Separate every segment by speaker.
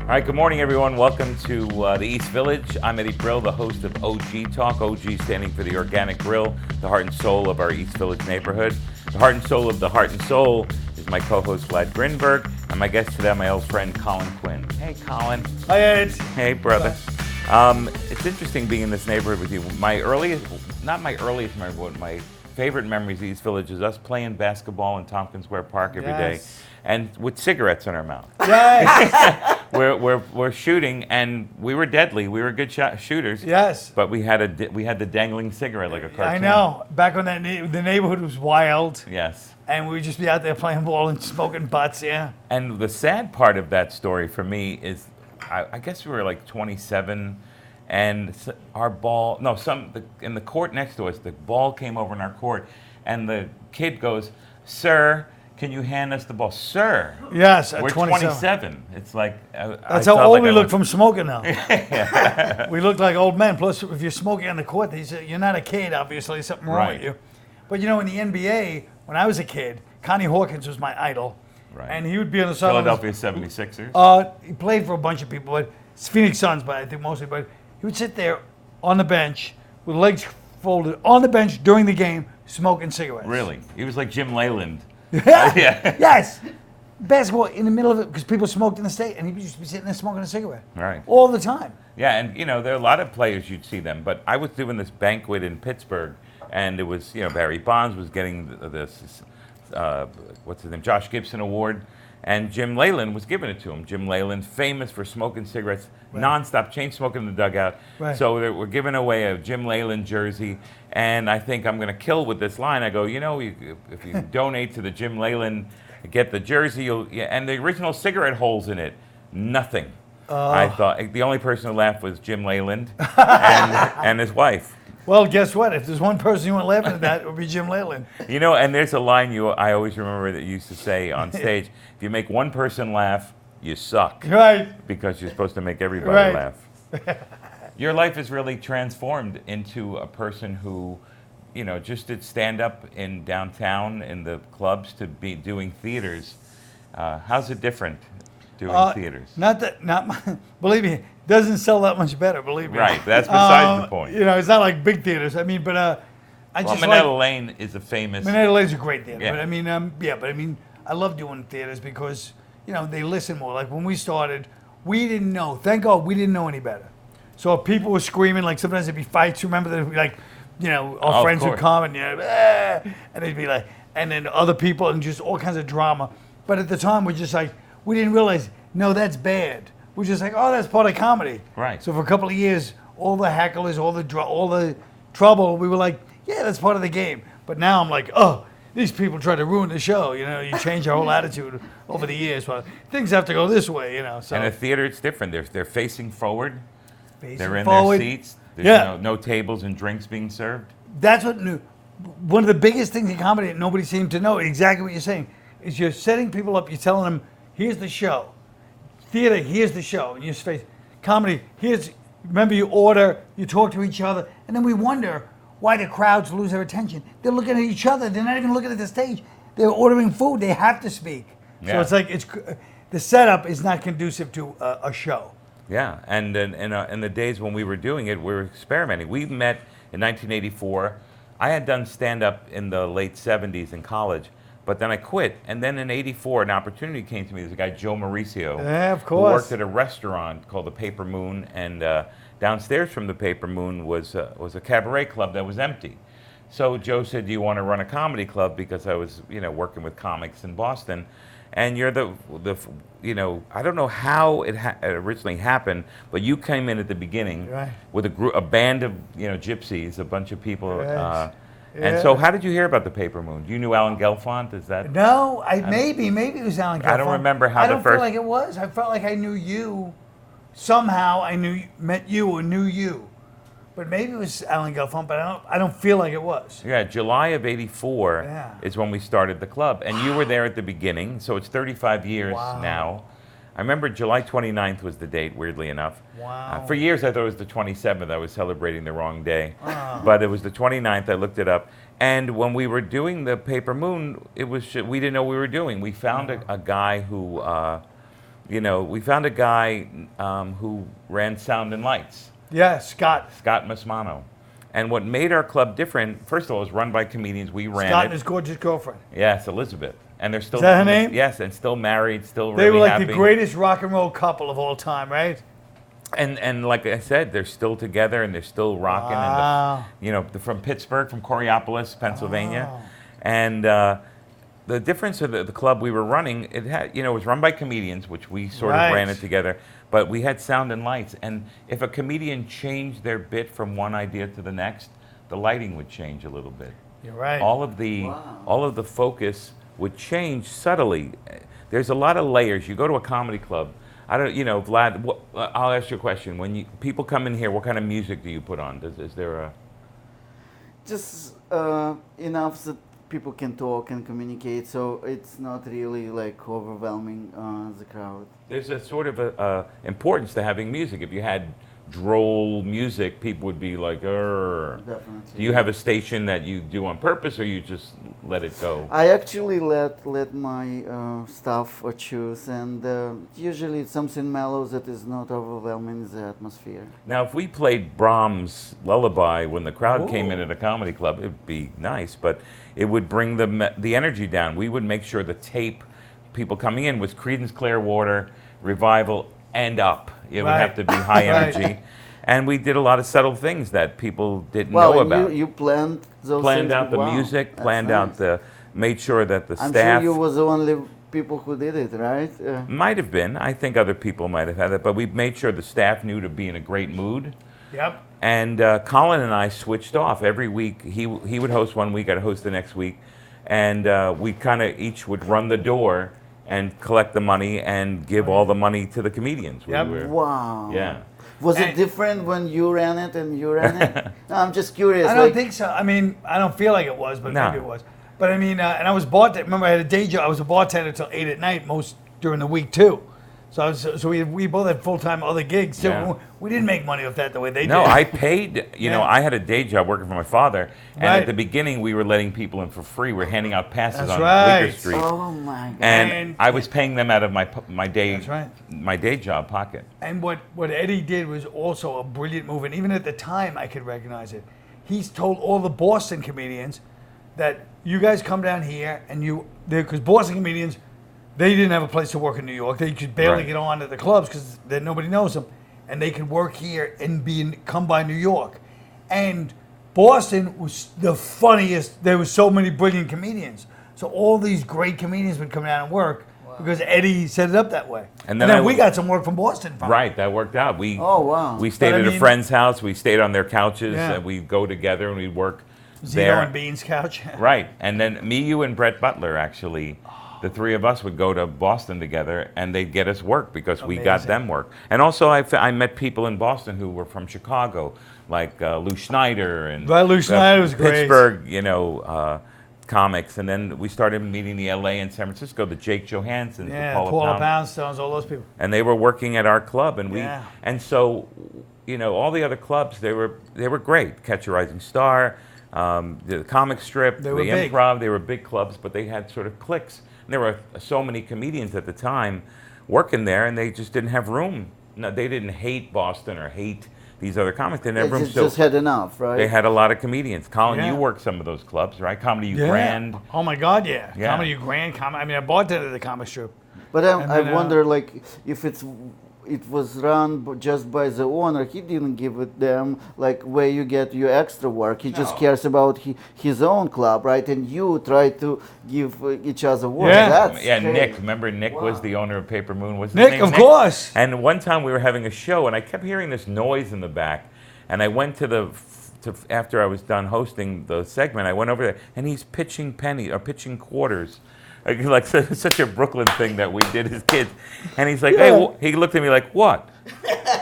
Speaker 1: All right, good morning, everyone. Welcome to the East Village. I'm Eddie Brill, the host of OG Talk. OG standing for the Organic Grill, the heart and soul of our East Village neighborhood. The heart and soul of the heart and soul is my co-host, Vlad Grinberg, and my guest today, my old friend, Colin Quinn. Hey, Colin.
Speaker 2: Hi, Ed.
Speaker 1: Hey, brother. It's interesting being in this neighborhood with you. Not my earliest memory, but my favorite memories of East Village is us playing basketball in Tompkins Square Park every day, and with cigarettes in our mouth.
Speaker 2: Yes.
Speaker 1: We're shooting, and we were deadly. We were good shooters.
Speaker 2: Yes.
Speaker 1: But we had the dangling cigarette like a cartoon.
Speaker 2: I know. Back when the neighborhood was wild.
Speaker 1: Yes.
Speaker 2: And we'd just be out there playing ball and smoking butts, yeah.
Speaker 1: And the sad part of that story for me is, I guess we were like 27, and our ball, in the court next to us, the ball came over in our court, and the kid goes, "Sir, can you hand us the ball?" Sir.
Speaker 2: Yes,
Speaker 1: we're
Speaker 2: 27.
Speaker 1: It's like
Speaker 2: that's how old we look from smoking now. We look like old men. Plus, if you're smoking on the court, they say you're not a kid. Obviously, something wrong with you. But you know, in the NBA, when I was a kid, Connie Hawkins was my idol, and he would be on the sideline.
Speaker 1: Philadelphia 76ers.
Speaker 2: He played for a bunch of people, but it's Phoenix Suns, but I think mostly. But he would sit there on the bench with legs folded on the bench during the game, smoking cigarettes.
Speaker 1: Really? He was like Jim Leyland.
Speaker 2: Yeah.
Speaker 1: Yeah.
Speaker 2: Yes. Basketball in the middle of it because people smoked in the state, and he would just be sitting there smoking a cigarette.
Speaker 1: Right.
Speaker 2: All the time.
Speaker 1: Yeah, and there are a lot of players you'd see them, but I was doing this banquet in Pittsburgh, and it was Barry Bonds was getting this what's his name, Josh Gibson Award, and Jim Leyland was giving it to him. Jim Leyland, famous for smoking cigarettes, nonstop, chain smoking in the dugout. Right. So we're giving away a Jim Leyland jersey, and I think I'm going to kill with this line. I go, if you donate to the Jim Leyland, get the jersey, and the original cigarette holes in it, nothing. I thought the only person who laughed was Jim Leyland and his wife.
Speaker 2: Well, guess what? If there's one person you weren't laughing at that, it would be Jim Leyland.
Speaker 1: And there's a line I always remember that you used to say on stage: if you make one person laugh, you suck.
Speaker 2: Right.
Speaker 1: Because you're supposed to make everybody laugh. Your life is really transformed into a person who, just did stand-up in downtown in the clubs to be doing theaters. How's it different doing theaters?
Speaker 2: Believe me, doesn't sell that much better, believe me.
Speaker 1: Right, that's besides the point.
Speaker 2: It's not like big theaters. I mean, but
Speaker 1: Minetta Lane is a famous...
Speaker 2: Minetta Lane's a great theater.
Speaker 1: Yeah.
Speaker 2: But I love doing theaters because, they listen more. Like when we started, we didn't know. Thank God we didn't know any better. So if people were screaming, like sometimes there'd be fights. Remember there'd be like, our friends would come and, and they'd be like, and then other people and just all kinds of drama. But at the time, we're just like, we didn't realize, no, that's bad. We're just like, oh, that's part of comedy.
Speaker 1: Right.
Speaker 2: So for a couple of years, all the hecklers, all the trouble, we were like, yeah, that's part of the game. But now I'm like, oh, these people try to ruin the show. You change our whole attitude over the years. Well, things have to go this way, So.
Speaker 1: And a theater, it's different. They're facing forward. They're in
Speaker 2: forward.
Speaker 1: Their seats. There's no tables and drinks being served.
Speaker 2: That's one of the biggest things in comedy that nobody seemed to know, exactly what you're saying, is you're setting people up, you're telling them, here's the show. Theater, here's the show. And you face comedy, remember you order, you talk to each other, and then we wonder why the crowds lose their attention. They're looking at each other, they're not even looking at the stage. They're ordering food, they have to speak. So it's like, the setup is not conducive to a show.
Speaker 1: Yeah, and in the days when we were doing it, we were experimenting. We met in 1984. I had done stand-up in the late 70s in college, but then I quit. And then in 84, an opportunity came to me. There's a guy, Joe Mauricio,
Speaker 2: of course,
Speaker 1: who worked at a restaurant called the Paper Moon, and downstairs from the Paper Moon was a cabaret club that was empty. So Joe said, do you want to run a comedy club? Because I was, working with comics in Boston. And you're the I don't know how it originally happened, but you came in at the beginning with a band of, gypsies, a bunch of people. And so how did you hear about the Paper Moon? You knew Alan Gelfand? Is that?
Speaker 2: No, maybe it was Alan Gelfand.
Speaker 1: I don't remember how
Speaker 2: I don't feel like it was. I felt like I knew you. Somehow I met you or knew you. But maybe it was Alan Gelfand, but I don't feel like it was.
Speaker 1: Yeah, July of '84 is when we started the club. And you were there at the beginning, so it's 35 years now. I remember July 29th was the date, weirdly enough.
Speaker 2: Wow.
Speaker 1: For years I thought it was the 27th. I was celebrating the wrong day. But it was the 29th. I looked it up. And when we were doing the Paper Moon, we didn't know what we were doing. We found a guy who You know, we found a guy who ran Sound and Lights,
Speaker 2: Yeah, Scott.
Speaker 1: Scott Masmano. And what made our club different, first of all, it was run by comedians. We ran
Speaker 2: Scott
Speaker 1: it.
Speaker 2: and his gorgeous girlfriend.
Speaker 1: Yes, Elizabeth. And they're still.
Speaker 2: Is that her name?
Speaker 1: Yes, and still married, still
Speaker 2: They
Speaker 1: really
Speaker 2: were like
Speaker 1: happy.
Speaker 2: the greatest rock and roll couple of all time, right?
Speaker 1: And like I said, they're still together and they're still rocking.
Speaker 2: Wow.
Speaker 1: And they're from Pittsburgh, from Coriopolis, Pennsylvania.
Speaker 2: Oh.
Speaker 1: And the difference of the club we were running, it was run by comedians, which we sort
Speaker 2: Right.
Speaker 1: of ran it together. But we had Sound and Lights, and if a comedian changed their bit from one idea to the next, the lighting would change a little bit.
Speaker 2: You're right.
Speaker 1: All of the focus would change subtly. There's a lot of layers. You go to a comedy club. I don't, Vlad. I'll ask you a question. When people come in here, what kind of music do you put on? Is there a?
Speaker 3: Just enough that people can talk and communicate, so it's not really like overwhelming the crowd.
Speaker 1: There's a sort of a importance to having music. If you had droll music, people would be like, "Urgh."
Speaker 3: Definitely.
Speaker 1: Do you have a station that you do on purpose, or you just let it go?
Speaker 3: I actually let my staff choose, and usually it's something mellow that is not overwhelming the atmosphere.
Speaker 1: Now, if we played Brahms' Lullaby when the crowd came in
Speaker 2: Ooh.
Speaker 1: at a comedy club, it'd be nice, but it would bring the energy down. We would make sure the tape, people coming in, was Creedence Clearwater, Revival, and up. It would have to be high
Speaker 2: Right.
Speaker 1: energy. And we did a lot of subtle things that people didn't
Speaker 3: Well,
Speaker 1: know
Speaker 3: and
Speaker 1: about.
Speaker 3: you planned those
Speaker 1: Planned
Speaker 3: things.
Speaker 1: out the
Speaker 3: Wow,
Speaker 1: music,
Speaker 3: that's
Speaker 1: planned out
Speaker 3: nice.
Speaker 1: made sure that the
Speaker 3: I'm
Speaker 1: staff.
Speaker 3: sure you was the only people who did it, right?
Speaker 1: Might have been. I think other people might have had it, but we made sure the staff knew to be in a great mood.
Speaker 2: Yep.
Speaker 1: And Colin and I switched off every week. He would host one week, I'd host the next week, and we kind of each would run the door and collect the money and give all the money to the comedians.
Speaker 2: Yep.
Speaker 3: Wow.
Speaker 1: Yeah.
Speaker 3: Was it
Speaker 2: And-
Speaker 3: different when you ran it and you ran it? No, I'm just curious.
Speaker 2: I don't
Speaker 3: like,
Speaker 2: think so. I mean, I don't feel like it was, but
Speaker 1: No.
Speaker 2: maybe it was. But I mean, and I was bartender. Remember, I had a day job. I was a bartender till 8 at night most during the week too. So we both had full time other gigs too.
Speaker 1: Yeah.
Speaker 2: We didn't make money off that the way they
Speaker 1: No,
Speaker 2: did.
Speaker 1: I paid. I had a day job working for my father, and
Speaker 2: Right.
Speaker 1: at the beginning we were letting people in for free. We're handing out passes
Speaker 2: That's
Speaker 1: on
Speaker 2: right.
Speaker 1: Bleecker Street,
Speaker 3: oh my God.
Speaker 1: and I was paying them out of my day
Speaker 2: That's right.
Speaker 1: my day job pocket.
Speaker 2: And what Eddie did was also a brilliant move. And even at the time, I could recognize it. He's told all the Boston comedians that you guys come down here and because Boston comedians, they didn't have a place to work in New York. They could barely
Speaker 1: Right.
Speaker 2: get on to the clubs because nobody knows them. And they could work here and come by New York. And Boston was the funniest. There was so many brilliant comedians. So all these great comedians would come down and work because Eddie set it up that way.
Speaker 1: And
Speaker 2: And
Speaker 1: then
Speaker 2: then we got some work from Boston. From
Speaker 1: Right, that worked out.
Speaker 3: Oh, wow.
Speaker 1: We stayed
Speaker 2: But I
Speaker 1: at a
Speaker 2: mean-
Speaker 1: friend's house. We stayed on their couches.
Speaker 2: Yeah.
Speaker 1: And we'd go together and we'd work
Speaker 2: Zito
Speaker 1: there.
Speaker 2: and Bean's couch.
Speaker 1: Right, and then me, you, and Brett Butler actually, the three of us would go to Boston together, and they'd get us work because we got
Speaker 2: Amazing.
Speaker 1: them work. And also, I met people in Boston who were from Chicago, like Lou Schneider and
Speaker 2: Right, Lou Schneider was great.
Speaker 1: Pittsburgh, comics. And then we started meeting the L.A. and San Francisco, the Jake Johanssons, the
Speaker 2: Yeah,
Speaker 1: Paula
Speaker 2: Paula
Speaker 1: Pound.
Speaker 2: Poundstones, all those people.
Speaker 1: And they were working at our club, and
Speaker 2: Yeah.
Speaker 1: so, all the other clubs, they were great. Catch a Rising Star, the comic strip,
Speaker 2: They
Speaker 1: the
Speaker 2: were big.
Speaker 1: improv, they were big clubs, but they had sort of cliques. And there were so many comedians at the time working there, and they just didn't have room. No, they didn't hate Boston or hate these other comics. They didn't
Speaker 3: They
Speaker 1: have room.
Speaker 3: just had enough, right?
Speaker 1: They had a lot of comedians. Colin,
Speaker 2: Yeah.
Speaker 1: you worked some of those clubs, right? Comedy U Grand.
Speaker 2: Oh my God, yeah.
Speaker 1: Yeah.
Speaker 2: Comedy Grand. I mean, I bartended at the comic strip.
Speaker 3: But
Speaker 2: And
Speaker 3: I
Speaker 2: then,
Speaker 3: wonder, like, if it was run just by the owner. He didn't give it them like where you get your extra work. He just
Speaker 2: No.
Speaker 3: cares about his own club, right? And you try to give each other work.
Speaker 2: Yeah.
Speaker 3: That's
Speaker 1: Yeah,
Speaker 3: crazy.
Speaker 1: Nick. Remember Nick was
Speaker 3: Wow.
Speaker 1: the owner of Paper Moon? Was his
Speaker 2: Nick,
Speaker 1: name
Speaker 2: of course.
Speaker 1: And one time we were having a show, and I kept hearing this noise in the back. And I went after I was done hosting the segment, I went over there, and he's pitching pitching quarters. Like such a Brooklyn thing that we did as kids. And he's like,
Speaker 2: Yeah.
Speaker 1: hey, he looked at me like, what?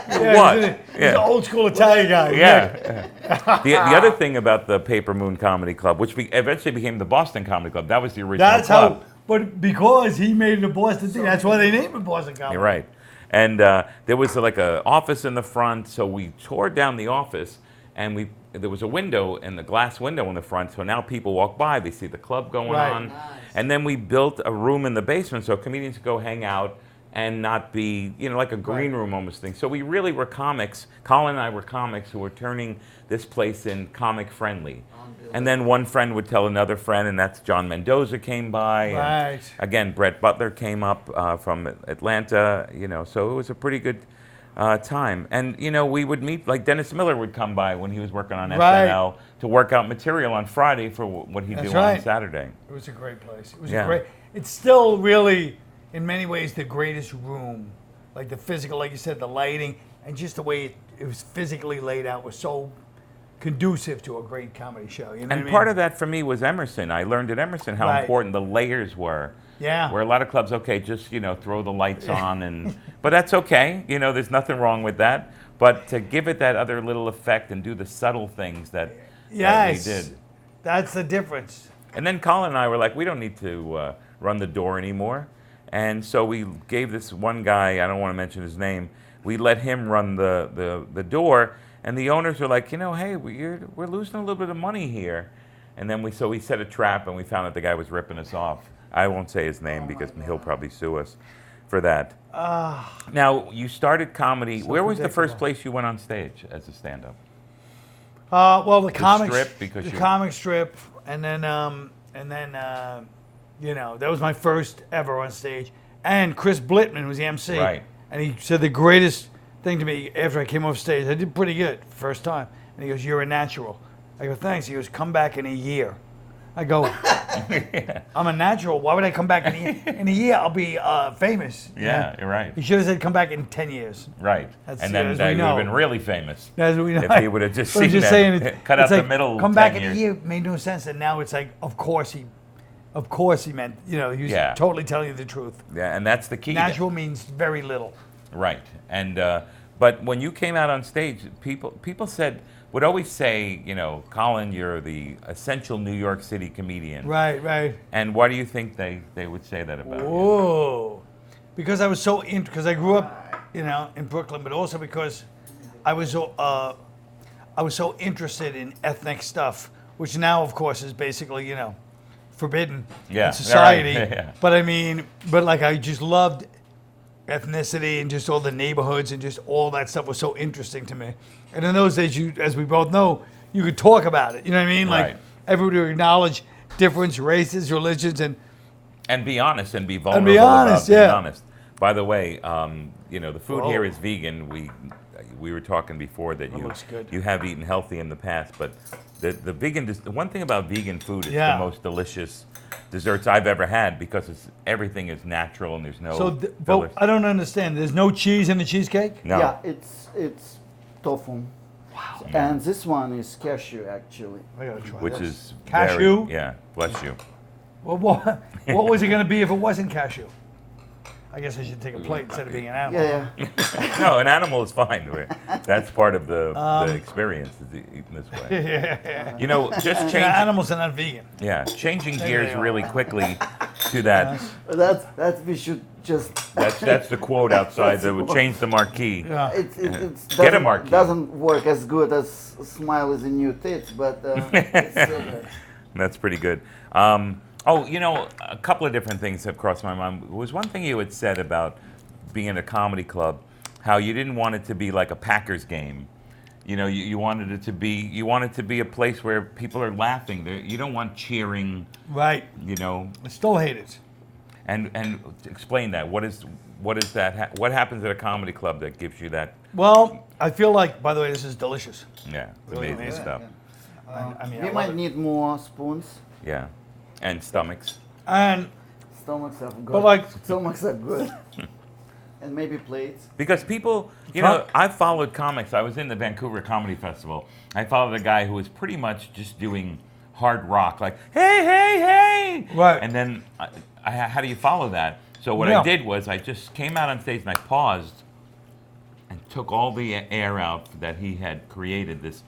Speaker 2: Yeah,
Speaker 1: What?
Speaker 2: He's an old school Italian guy. Nick.
Speaker 1: Yeah. the other thing about the Paper Moon Comedy Club, which eventually became the Boston Comedy Club, that was the original
Speaker 2: That's
Speaker 1: club.
Speaker 2: how. But because he made it a Boston thing, that's why they named it Boston Comedy.
Speaker 1: You're right. And there was like an office in the front, so we tore down the office, and there was a window, and the glass window in the front, so now people walk by, they see the club going
Speaker 2: Right.
Speaker 1: on.
Speaker 3: Nice.
Speaker 1: And then we built a room in the basement so comedians could go hang out, and not be, like a green room almost thing. So we really were comics. Colin and I were comics who were turning this place in comic friendly. And then one friend would tell another friend, and that's John Mendoza came by. And
Speaker 2: Right.
Speaker 1: again, Brett Butler came up from Atlanta, so it was a pretty good time. And, we would meet, like Dennis Miller would come by when he was working on
Speaker 2: Right.
Speaker 1: SNL to work out material on Friday for what he'd
Speaker 2: That's
Speaker 1: do on
Speaker 2: right.
Speaker 1: Saturday.
Speaker 2: It was a great place. It was
Speaker 1: Yeah.
Speaker 2: a great. It's still really, in many ways, the greatest room. Like the physical, like you said, the lighting, and just the way it was physically laid out was so conducive to a great comedy show. You know what I
Speaker 1: And
Speaker 2: mean?
Speaker 1: part of that for me was Emerson. I learned at Emerson how
Speaker 2: Right.
Speaker 1: important the layers were.
Speaker 2: Yeah.
Speaker 1: Where a lot of clubs, okay, just, throw the lights on, but that's okay. There's nothing wrong with that. But to give it that other little effect and do the subtle things that
Speaker 2: Yes.
Speaker 1: we did.
Speaker 2: That's the difference.
Speaker 1: And then Colin and I were like, we don't need to run the door anymore. And so we gave this one guy, I don't want to mention his name, we let him run the door. And the owners were like, hey, we're losing a little bit of money here. And then we set a trap, and we found out the guy was ripping us off. I won't say his name because he'll probably sue us for that. Now, you started comedy.
Speaker 2: So
Speaker 1: Where was the first
Speaker 2: predictable.
Speaker 1: place you went on stage as a stand-up?
Speaker 2: Well, the comic
Speaker 1: strip, because
Speaker 2: the
Speaker 1: you-
Speaker 2: comic strip, and then that was my first ever on stage. And Chris Blitman was the MC,
Speaker 1: Right.
Speaker 2: and he said the greatest thing to me after I came off stage. I did pretty good first time, and he goes, "You're a natural." I go, "Thanks." He goes, "Come back in a year." I go, "I'm a natural. Why would I come back in a year? In a year, I'll be famous."
Speaker 1: Yeah, you're right.
Speaker 2: He should have said, "Come back in 10 years."
Speaker 1: Right.
Speaker 2: That's-
Speaker 1: And then
Speaker 2: as
Speaker 1: you
Speaker 2: we
Speaker 1: would have
Speaker 2: know.
Speaker 1: been really famous.
Speaker 2: As we know.
Speaker 1: If he would have just
Speaker 2: But I'm
Speaker 1: seen
Speaker 2: just
Speaker 1: that,
Speaker 2: saying,
Speaker 1: cut out
Speaker 2: it's
Speaker 1: the
Speaker 2: like,
Speaker 1: middle
Speaker 2: Come
Speaker 1: 10
Speaker 2: back in
Speaker 1: years.
Speaker 2: a year made no sense, and now it's like, of course he meant, he was
Speaker 1: Yeah.
Speaker 2: totally telling you the truth.
Speaker 1: Yeah, and that's the key.
Speaker 2: Natural means very little.
Speaker 1: Right. And but when you came out on stage, people would always say, Colin, you're the essential New York City comedian.
Speaker 2: Right, right.
Speaker 1: And why do you think they would say that about you?
Speaker 2: Whoa. Because I was so because I grew up, in Brooklyn, but also because I was so interested in ethnic stuff, which now, of course, is basically, forbidden
Speaker 1: Yeah,
Speaker 2: in society.
Speaker 1: right, yeah.
Speaker 2: But I just loved ethnicity and just all the neighborhoods and just all that stuff was so interesting to me. And in those days, as we both know, you could talk about it. You know what I mean? Like
Speaker 1: Right.
Speaker 2: everybody would acknowledge different races, religions, and
Speaker 1: And be honest and be vulnerable.
Speaker 2: be honest,
Speaker 1: about being
Speaker 2: yeah.
Speaker 1: honest. By the way, the food
Speaker 2: Whoa.
Speaker 1: here is vegan. We were talking before that
Speaker 2: looks good.
Speaker 1: you have eaten healthy in the past, but the vegan, the one thing about vegan food is
Speaker 2: Yeah.
Speaker 1: the most delicious desserts I've ever had because everything is natural and there's no
Speaker 2: but
Speaker 1: fillers.
Speaker 2: I don't understand. There's no cheese in the cheesecake?
Speaker 1: No.
Speaker 3: Yeah, it's tofu. Wow. And this one is cashew actually.
Speaker 2: I gotta try
Speaker 1: Which
Speaker 2: this.
Speaker 1: is
Speaker 2: Cashew?
Speaker 1: yeah, bless you.
Speaker 2: Well, what was it going to be if it wasn't cashew? I guess I should take a plate instead of being an animal.
Speaker 3: Yeah,
Speaker 1: No, an animal is fine. That's part of the experience is eating this way. Just
Speaker 2: Yeah,
Speaker 1: change.
Speaker 2: animals are not vegan.
Speaker 1: Yeah, changing
Speaker 2: There
Speaker 1: gears
Speaker 2: they are.
Speaker 1: really quickly to that.
Speaker 3: yeah. That's we should just.
Speaker 1: That's the quote outside that would change the marquee.
Speaker 2: Yeah.
Speaker 3: It's
Speaker 1: Get a
Speaker 3: doesn't,
Speaker 1: marquee.
Speaker 3: doesn't work as good as smile is a new tits, but it's still good.
Speaker 1: That's pretty good. A couple of different things have crossed my mind. There was one thing you had said about being in a comedy club, how you didn't want it to be like a Packers game. You wanted it to be a place where people are laughing. You don't want cheering.
Speaker 2: Right. I still hate it.
Speaker 1: And explain that. What is that? What happens at a comedy club that gives you that?
Speaker 2: Well, I feel like, by the way, this is delicious.
Speaker 1: Yeah, it's
Speaker 2: Really
Speaker 1: amazing
Speaker 2: amazing.
Speaker 1: stuff.
Speaker 2: I
Speaker 3: We
Speaker 2: love
Speaker 3: might
Speaker 2: it.
Speaker 3: need more spoons.
Speaker 1: Yeah, and stomachs.
Speaker 2: And,
Speaker 3: Stomachs are good.
Speaker 2: but like,
Speaker 3: Stomachs are good. And maybe plates.
Speaker 1: Because people, I've followed comics. I was in the Vancouver Comedy Festival. I followed a guy who was pretty much just doing hard rock, like, hey, hey, hey.
Speaker 2: Right.
Speaker 1: And then, how do you follow that? So what
Speaker 2: Yeah.
Speaker 1: I did was I just came out on stage and I paused and took all the air out that he had created, this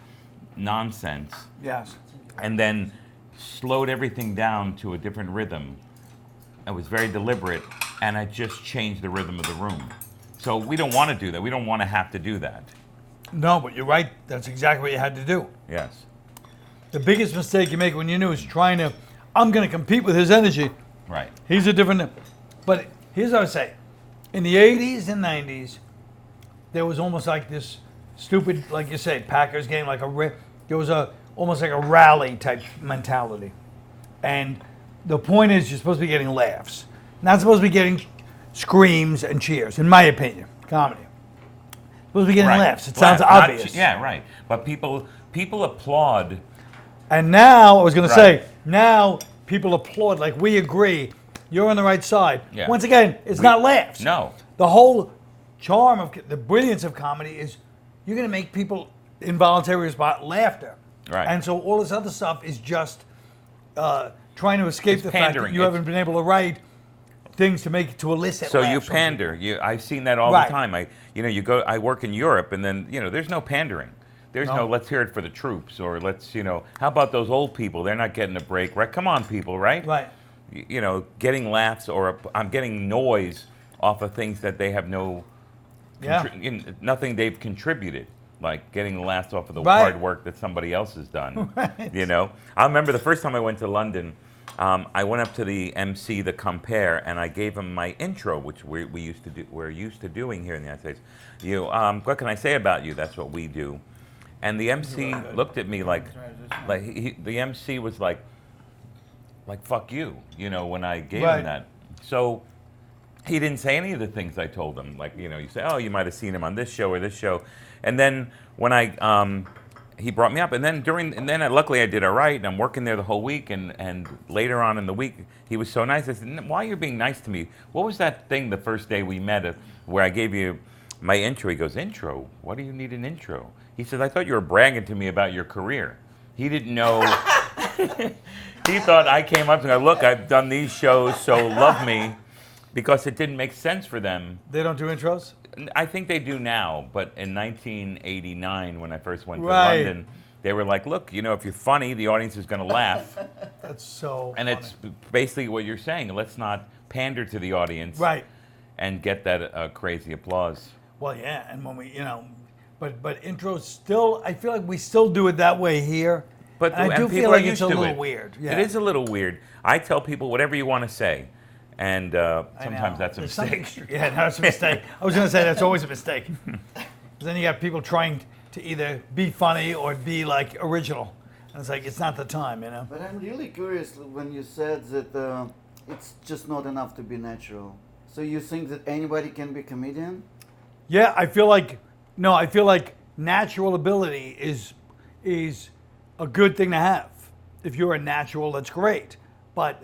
Speaker 1: nonsense,
Speaker 2: yes.
Speaker 1: and then slowed everything down to a different rhythm. It was very deliberate, and I just changed the rhythm of the room. So we don't want to do that. We don't want to have to do that.
Speaker 2: No, but you're right. That's exactly what you had to do.
Speaker 1: Yes.
Speaker 2: The biggest mistake you make when you're new is I'm going to compete with his energy.
Speaker 1: Right.
Speaker 2: He's a different. But here's what I say: in the 80s and 90s, there was almost like this stupid, like you say, Packers game, there was almost like a rally type mentality. And the point is, you're supposed to be getting laughs. Not supposed to be getting screams and cheers, in my opinion, comedy. Supposed to be getting laughs. It sounds obvious.
Speaker 1: Yeah, right. But people applaud.
Speaker 2: And now, I was going to
Speaker 1: Right.
Speaker 2: say, now people applaud, like we agree, you're on the right side.
Speaker 1: Yeah.
Speaker 2: Once again, it's not laughs.
Speaker 1: No.
Speaker 2: The whole charm of the brilliance of comedy is you're going to make people involuntary respond laughter.
Speaker 1: Right.
Speaker 2: And so all this other stuff is just trying to escape
Speaker 1: It's
Speaker 2: the fact that
Speaker 1: pandering.
Speaker 2: you haven't been able to write things to elicit
Speaker 1: So
Speaker 2: laughs
Speaker 1: you
Speaker 2: from
Speaker 1: pander. I've seen that all
Speaker 2: Right.
Speaker 1: the time. I work in Europe, and then there's no pandering. There's no let's hear it for the troops, or let's how about those old people? They're not getting a break, right? Come on, people, right?
Speaker 2: people. Right.
Speaker 1: Getting laughs, or I'm getting noise off of things that they have
Speaker 2: Yeah.
Speaker 1: nothing they've contributed, like getting the laughs off of the
Speaker 2: Right.
Speaker 1: hard work that somebody else has done.
Speaker 2: Right.
Speaker 1: I remember the first time I went to London. I went up to the MC, the compere, and I gave him my intro, which we're used to doing here in the United States. What can I say about you? That's what we do. And the MC looked at me like the MC was like fuck you, when I gave
Speaker 2: Right.
Speaker 1: him that. So he didn't say any of the things I told him. Like, you say, oh, you might have seen him on this show or this show. And then when he brought me up, and then luckily I did all right, and I'm working there the whole week, and later on in the week, he was so nice. I said, why are you being nice to me? What was that thing the first day we met where I gave you my intro? He goes, intro? What do you need an intro? He said, I thought you were bragging to me about your career. He didn't know. He thought I came up and go, look, I've done these shows, so love me, because it didn't make sense for them.
Speaker 2: They don't do intros?
Speaker 1: I think they do now, but in 1989, when I first went to
Speaker 2: Right.
Speaker 1: London, they were like, look, if you're funny, the audience is going to laugh.
Speaker 2: That's so
Speaker 1: And
Speaker 2: funny.
Speaker 1: it's basically what you're saying. Let's not pander to the audience
Speaker 2: Right.
Speaker 1: and get that crazy applause.
Speaker 2: Well, yeah, and when we, but intros still, I feel like we still do it that way here.
Speaker 1: But
Speaker 2: and I do
Speaker 1: and
Speaker 2: feel
Speaker 1: people
Speaker 2: like
Speaker 1: are
Speaker 2: it's a
Speaker 1: used to
Speaker 2: little
Speaker 1: it.
Speaker 2: weird. Yeah.
Speaker 1: It is a little weird. I tell people whatever you want to say, and
Speaker 2: I
Speaker 1: sometimes
Speaker 2: know.
Speaker 1: that's a
Speaker 2: There's something
Speaker 1: mistake.
Speaker 2: Yeah, that's a mistake. I was going to say that's always a mistake. 'Cause then you got people trying to either be funny or be like original, and it's like it's not the time,
Speaker 3: But I'm really curious when you said that it's just not enough to be natural. So you think that anybody can be a comedian?
Speaker 2: Yeah, I feel like natural ability is a good thing to have. If you're a natural, that's great. But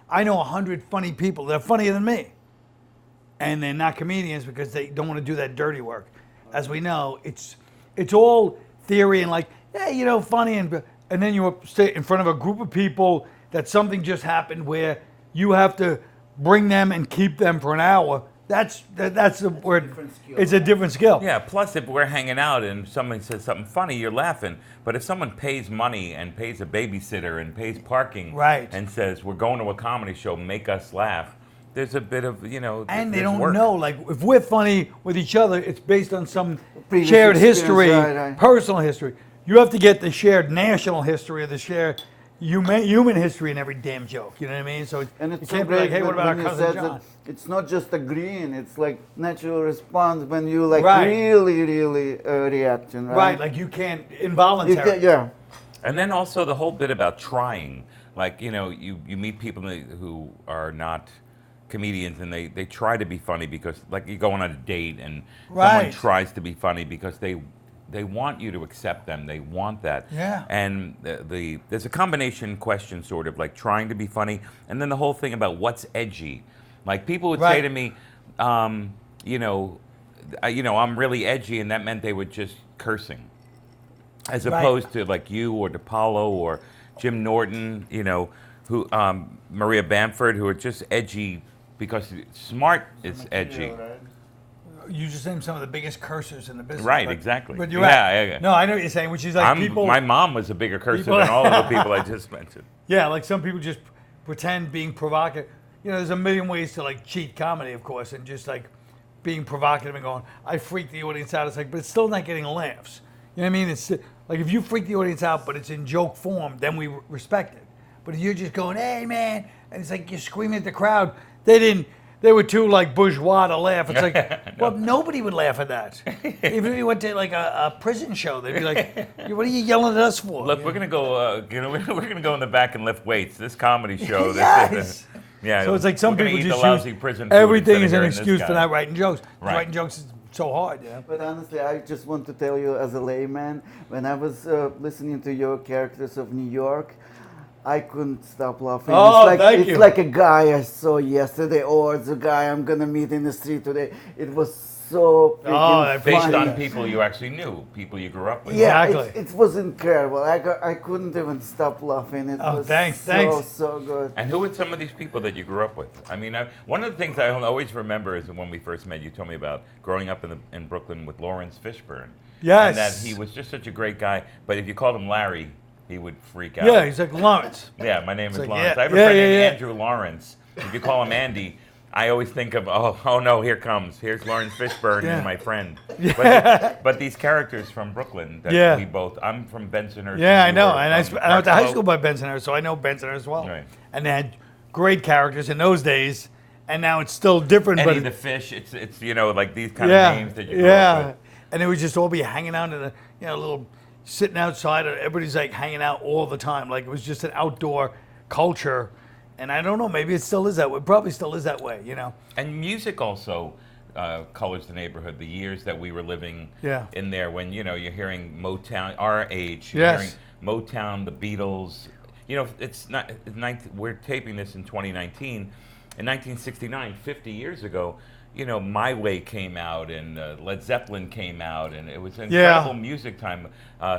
Speaker 2: I know 100 funny people that are funnier than me, and they're not comedians because they don't want to do that dirty work. As we know, it's all theory and funny, and then you sit in front of a group of people that something just happened where you have to bring them and keep them for an hour. That's the word.
Speaker 3: different skill.
Speaker 2: It's a different skill.
Speaker 1: Yeah, plus if we're hanging out and somebody says something funny, you're laughing. But if someone pays money and pays a babysitter and pays parking
Speaker 2: Right.
Speaker 1: and says, we're going to a comedy show, make us laugh, there's a bit of,
Speaker 2: And they
Speaker 1: there's
Speaker 2: don't
Speaker 1: work.
Speaker 2: know, like, if we're funny with each other, it's based on some
Speaker 3: Previous
Speaker 2: shared
Speaker 3: experience,
Speaker 2: history,
Speaker 3: right.
Speaker 2: personal history. You have to get the shared national history or the shared human history in every damn joke. You know what I mean? So
Speaker 3: And
Speaker 2: you
Speaker 3: it's so
Speaker 2: can't be like,
Speaker 3: great
Speaker 2: hey, what about our
Speaker 3: when you
Speaker 2: cousin
Speaker 3: said
Speaker 2: John?
Speaker 3: that it's not just agreeing, it's like natural response when you like
Speaker 2: Right.
Speaker 3: really reacting, right?
Speaker 2: Right, like you can't involuntary.
Speaker 3: Yeah.
Speaker 1: And then also the whole bit about trying. Like, you meet people who are not comedians and they try to be funny because, like, you go on a date and someone
Speaker 2: Right.
Speaker 1: tries to be funny because they want you to accept them. They want that.
Speaker 2: Yeah.
Speaker 1: And there's a combination question, sort of, like trying to be funny, and then the whole thing about what's edgy. Like, people would say
Speaker 2: Right.
Speaker 1: to me, I'm really edgy, and that meant they were just cursing. As
Speaker 2: Right.
Speaker 1: opposed to like you or DePaulo or Jim Norton, who Maria Bamford, who are just edgy because smart is edgy.
Speaker 2: You just named some of the biggest cursors in the business.
Speaker 1: Right,
Speaker 2: but-
Speaker 1: exactly.
Speaker 2: But you're
Speaker 1: Yeah,
Speaker 2: right.
Speaker 1: yeah.
Speaker 2: No, I know what you're saying, which is like people.
Speaker 1: My mom was a bigger cursor
Speaker 2: people-
Speaker 1: than all of the people I just mentioned.
Speaker 2: Yeah, like some people just pretend being provocative. There's a million ways to like cheat comedy, of course, and just like being provocative and going, I freak the audience out. It's like, but it's still not getting laughs. You know what I mean? It's like if you freak the audience out, but it's in joke form, then we respect it. But if you're just going, hey man, and it's like you're screaming at the crowd, they didn't. they were too like bourgeois to laugh. It's like, well, nobody would laugh at that. Even if you went to like a prison show, they'd be like, "What are you yelling at us for?"
Speaker 1: Look, we're gonna go. We're gonna go in the back and lift weights. This comedy show.
Speaker 2: Yes.
Speaker 1: Yeah.
Speaker 2: So it's like some
Speaker 1: we're gonna
Speaker 2: people
Speaker 1: eat
Speaker 2: just
Speaker 1: the lousy
Speaker 2: use
Speaker 1: prison food
Speaker 2: everything
Speaker 1: instead
Speaker 2: is
Speaker 1: of
Speaker 2: an
Speaker 1: hearing this
Speaker 2: excuse
Speaker 1: guy.
Speaker 2: for not writing jokes.
Speaker 1: Right.
Speaker 2: Writing jokes is so hard, yeah.
Speaker 3: But honestly, I just want to tell you, as a layman, when I was listening to your characters of New York, I couldn't stop laughing.
Speaker 2: Oh,
Speaker 3: it's
Speaker 2: you.
Speaker 3: like a guy I saw yesterday, or it's a guy I'm gonna meet in the street today. It was so freaking
Speaker 1: Based
Speaker 3: funny.
Speaker 1: on people you actually knew, people you grew up with.
Speaker 3: Yeah,
Speaker 2: Exactly.
Speaker 3: it was incredible. I couldn't even stop laughing. It was
Speaker 2: thanks.
Speaker 3: so good.
Speaker 1: And who were some of these people that you grew up with? I mean, one of the things I always remember is when we first met, you told me about growing up in Brooklyn with Lawrence Fishburne.
Speaker 2: Yes.
Speaker 1: And that he was just such a great guy, but if you called him Larry, he would freak out.
Speaker 2: Yeah, he's like Lawrence.
Speaker 1: Yeah, my name is
Speaker 2: like,
Speaker 1: Lawrence.
Speaker 2: yeah,
Speaker 1: I have a friend named
Speaker 2: yeah.
Speaker 1: Andrew Lawrence. If you call him Andy, I always think of, oh no, here's Lawrence Fishburne,
Speaker 2: Yeah.
Speaker 1: and my friend. But these characters from Brooklyn that we both, I'm from Bensonhurst.
Speaker 2: Yeah, I
Speaker 1: you
Speaker 2: know.
Speaker 1: were
Speaker 2: And
Speaker 1: from
Speaker 2: I went to high
Speaker 1: Park
Speaker 2: school
Speaker 1: Slope.
Speaker 2: by Bensonhurst, so I know Bensonhurst as well.
Speaker 1: Right.
Speaker 2: And they had great characters in those days, and now it's still different.
Speaker 1: Eddie
Speaker 2: but
Speaker 1: the Fish, it's like these kind of names that you grew up with.
Speaker 2: And it would just all be hanging out in a little sitting outside. And everybody's like hanging out all the time. Like it was just an outdoor culture. And I don't know, maybe it still is that way. Probably still is that way,
Speaker 1: And music also colors the neighborhood. The years that we were living in there, when you're hearing Motown, our age, you're hearing Motown, the Beatles. It's not. We're taping this in 2019. In 1969, 50 years ago, My Way came out and Led Zeppelin came out, and it was incredible music time.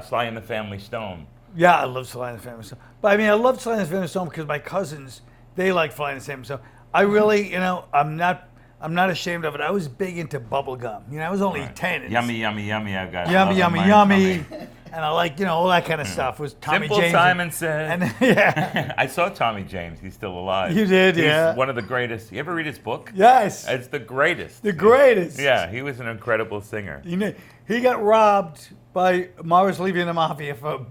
Speaker 1: Sly and the Family Stone.
Speaker 2: Yeah, I love Sly and the Family Stone. But I mean, I love Sly and the Family Stone because my cousins, they like Sly and the Family Stone. I really, I'm not ashamed of it. I was big into bubble gum. I was only 10.
Speaker 1: Yummy, yummy, yummy. I've got
Speaker 2: Yummy,
Speaker 1: love
Speaker 2: yummy,
Speaker 1: in my
Speaker 2: yummy.
Speaker 1: tummy.
Speaker 2: And I like, all that kind of stuff. Was Tommy
Speaker 1: Simple
Speaker 2: James.
Speaker 1: Simon said.
Speaker 2: And, yeah.
Speaker 1: I saw Tommy James. He's still alive.
Speaker 2: You did,
Speaker 1: He's
Speaker 2: yeah.
Speaker 1: one of the greatest. You ever read his book?
Speaker 2: Yes.
Speaker 1: It's the greatest.
Speaker 2: The greatest.
Speaker 1: Yeah, he was an incredible singer.
Speaker 2: He got robbed by Morris Levy and the Mafia for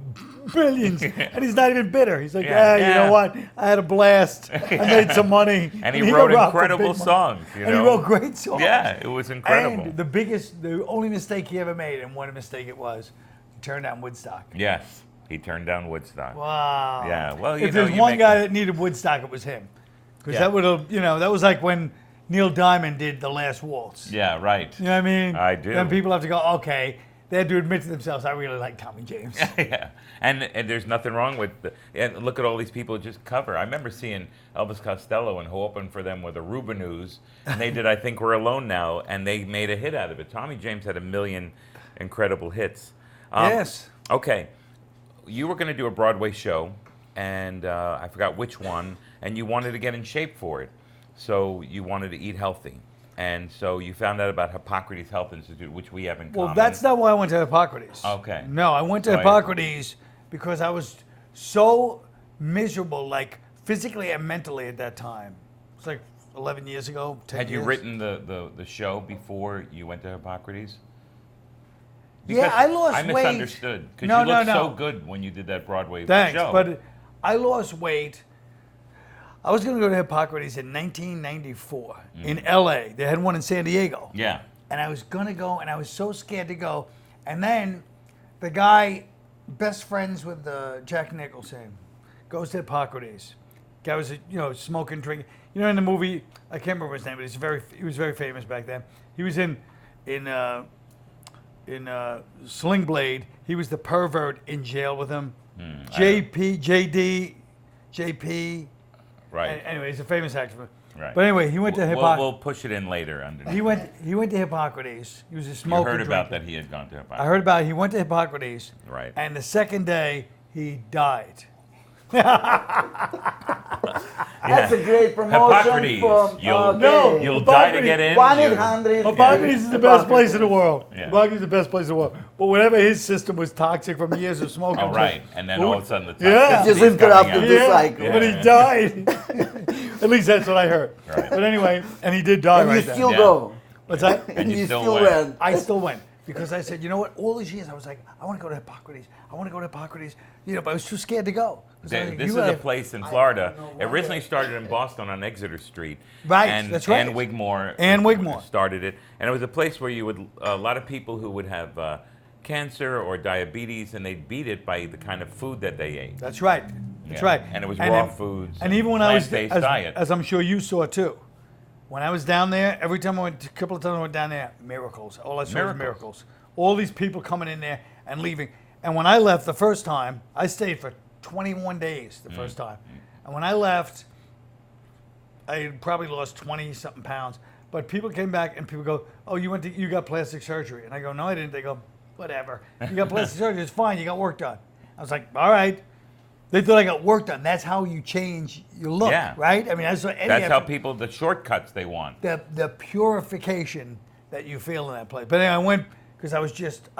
Speaker 2: billions, and he's not even bitter. He's like, you know what? I had a blast. I made some money.
Speaker 1: And he
Speaker 2: got
Speaker 1: wrote
Speaker 2: robbed for
Speaker 1: incredible
Speaker 2: big money.
Speaker 1: songs.
Speaker 2: And he wrote great songs.
Speaker 1: Yeah, it was incredible.
Speaker 2: And the only mistake he ever made, and what a mistake it was, he turned down Woodstock.
Speaker 1: Yes, he turned down Woodstock.
Speaker 2: Wow.
Speaker 1: Yeah, well,
Speaker 2: if there's one guy that needed Woodstock, it was him. Because that would have, that was like when Neil Diamond did The Last Waltz.
Speaker 1: Yeah, right.
Speaker 2: You know what I mean?
Speaker 1: I do.
Speaker 2: Then people have to go, okay, they had to admit to themselves, I really like Tommy James.
Speaker 1: Yeah, and there's nothing wrong with and look at all these people just cover. I remember seeing Elvis Costello and who opened for them with the Rubinoos, and they did I Think We're Alone Now, and they made a hit out of it. Tommy James had 1 million incredible hits.
Speaker 2: Yes.
Speaker 1: Okay, you were going to do a Broadway show, and I forgot which one, and you wanted to get in shape for it, so you wanted to eat healthy. And so you found out about Hippocrates Health Institute, which we have in common.
Speaker 2: Well, that's not why I went to Hippocrates.
Speaker 1: Okay.
Speaker 2: No, I went to Hippocrates because I was so miserable, like physically and mentally at that time. It's like 11 years ago, 10
Speaker 1: Had
Speaker 2: years.
Speaker 1: you written the show before you went to Hippocrates?
Speaker 2: Yeah, I lost
Speaker 1: I
Speaker 2: weight.
Speaker 1: misunderstood. Because
Speaker 2: No,
Speaker 1: you looked
Speaker 2: no, no.
Speaker 1: so good when you did that Broadway
Speaker 2: Thanks,
Speaker 1: show.
Speaker 2: but I lost weight. I was going to go to Hippocrates in 1994 in L.A. They had one in San Diego.
Speaker 1: Yeah.
Speaker 2: And I was going to go, and I was so scared to go. And then the guy, best friends with Jack Nicholson, goes to Hippocrates. Guy was, smoking, drinking. In the movie, I can't remember his name, but he was very famous back then. He was in Sling Blade. He was the pervert in jail with him. JP.
Speaker 1: Right.
Speaker 2: Anyway, he's a famous actor.
Speaker 1: Right.
Speaker 2: But anyway, he went to Hippocrates.
Speaker 1: We'll push it in later. Underneath.
Speaker 2: He went to Hippocrates. He was a
Speaker 1: You
Speaker 2: smoker.
Speaker 1: heard about
Speaker 2: drinker.
Speaker 1: that he had gone to Hippocrates.
Speaker 2: I heard about it. He went to Hippocrates.
Speaker 1: Right.
Speaker 2: And the second day, he died.
Speaker 3: That's a great promotion
Speaker 1: Hippocrates.
Speaker 3: from
Speaker 1: You'll die to get in.
Speaker 3: 1-800.
Speaker 2: Hippocrates is the best place in the world.
Speaker 1: Yeah.
Speaker 2: Hippocrates is the best place in the world. But whatever his system was toxic from years of smoking.
Speaker 1: Oh, right. And then all of a sudden the
Speaker 2: Yeah.
Speaker 1: toxicity's
Speaker 3: Just
Speaker 1: coming
Speaker 3: interrupted
Speaker 1: out.
Speaker 3: the cycle.
Speaker 2: But he died. At least that's what I heard.
Speaker 1: Right.
Speaker 2: But anyway, and he did die
Speaker 3: And
Speaker 2: right
Speaker 3: you
Speaker 2: there.
Speaker 3: still
Speaker 1: Yeah.
Speaker 3: go.
Speaker 2: What's that?
Speaker 1: And you still
Speaker 3: still
Speaker 1: went.
Speaker 3: went.
Speaker 2: I still went. because I said, you know what? All these years I was like, I want to go to Hippocrates. I want to go to Hippocrates. You know, but I was too scared to go. 'Cause I was like,
Speaker 1: This
Speaker 2: you
Speaker 1: is a
Speaker 2: have-
Speaker 1: place in Florida.
Speaker 3: know
Speaker 1: It
Speaker 3: why.
Speaker 1: originally started in Boston on Exeter Street.
Speaker 2: Right,
Speaker 1: And,
Speaker 2: that's right.
Speaker 1: And Wigmore.
Speaker 2: Ann Wigmore.
Speaker 1: started it, and it was a place where you would a lot of people who would have cancer or diabetes, and they'd beat it by the kind of food that they ate.
Speaker 2: That's right. That's
Speaker 1: Yeah.
Speaker 2: right.
Speaker 1: And it was raw
Speaker 2: then-
Speaker 1: foods
Speaker 2: And
Speaker 1: and
Speaker 2: even when I was
Speaker 1: plant-based diet.
Speaker 2: as I'm sure you saw too, when I was down there, every time I went, a couple of times I went down there, miracles. All I saw was
Speaker 1: Miracles.
Speaker 2: miracles. All these people coming in there and leaving. And when I left the first time, I stayed for 21 days the first time. And when I left, I had probably lost 20 something pounds. But people came back and people go, "Oh, you got plastic surgery." And I go, "No, I didn't." They go, "Whatever. You got plastic surgery. It's fine. You got work done." I was like, "All right." They thought I got work done. That's how you change your look,
Speaker 1: Yeah.
Speaker 2: right? I mean, that's what
Speaker 1: That's how people the shortcuts they want.
Speaker 2: the purification that you feel in that place. But anyway, I went because I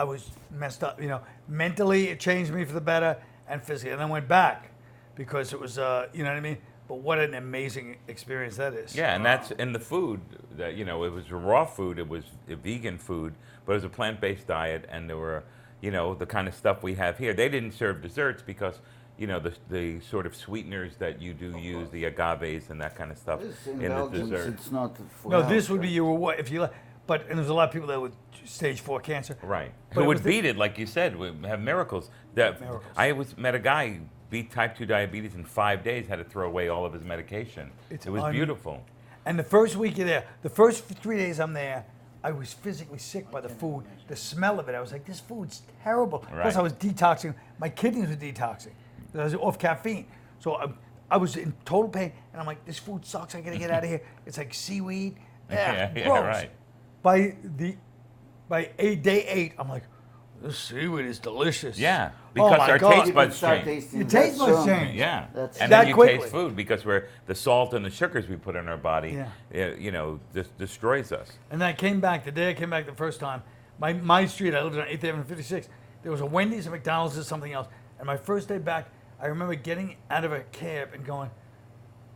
Speaker 2: was messed up. You know, mentally it changed me for the better, and physically. And I went back because it was, you know what I mean. But what an amazing experience that is.
Speaker 1: Yeah, and that's in the food. That it was raw food. It was a vegan food, but it was a plant-based diet, and there were, the kind of stuff we have here. They didn't serve desserts because, the sort of sweeteners that you do use, the agaves and that kind of stuff
Speaker 3: It's
Speaker 1: in the
Speaker 3: indulgence,
Speaker 1: dessert.
Speaker 3: it's not for
Speaker 2: No,
Speaker 3: health,
Speaker 2: this would be
Speaker 3: right?
Speaker 2: your what if you. But and there's a lot of people that would stage 4 cancer.
Speaker 1: Right.
Speaker 2: But
Speaker 1: Who
Speaker 2: it
Speaker 1: would
Speaker 2: was the-
Speaker 1: beat it, like you said, would have miracles.
Speaker 2: Miracles.
Speaker 1: I met a guy who beat type 2 diabetes in 5 days, had to throw away all of his medication.
Speaker 2: It's
Speaker 1: It was beautiful.
Speaker 2: And the first week you're there, the first 3 days I'm there, I was physically sick by the food, the smell of it. I was like, this food's terrible. Plus,
Speaker 1: Right.
Speaker 2: I was detoxing. My kidneys were detoxing. I was off caffeine. So I was in total pain. And I'm like, this food sucks. I got to get out of here. It's like seaweed.
Speaker 1: Yeah,
Speaker 2: Gross.
Speaker 1: yeah, right.
Speaker 2: By day 8, I'm like, this seaweed is delicious.
Speaker 1: Yeah,
Speaker 2: Oh
Speaker 1: because
Speaker 2: my
Speaker 1: our
Speaker 2: God.
Speaker 1: taste
Speaker 3: You
Speaker 1: buds
Speaker 3: start
Speaker 1: change.
Speaker 3: tasting
Speaker 2: Your
Speaker 3: that
Speaker 2: taste buds
Speaker 3: soon.
Speaker 2: change.
Speaker 1: Yeah,
Speaker 3: That's-
Speaker 1: and
Speaker 2: That
Speaker 1: then you
Speaker 2: quickly.
Speaker 1: taste food because the salt and the sugars we put in our body, just destroys us.
Speaker 2: And then I came back, the day I came back the first time, my street, I lived on 8th Avenue and 56, there was a Wendy's, a McDonald's, and something else. And my first day back, I remember getting out of a cab and going,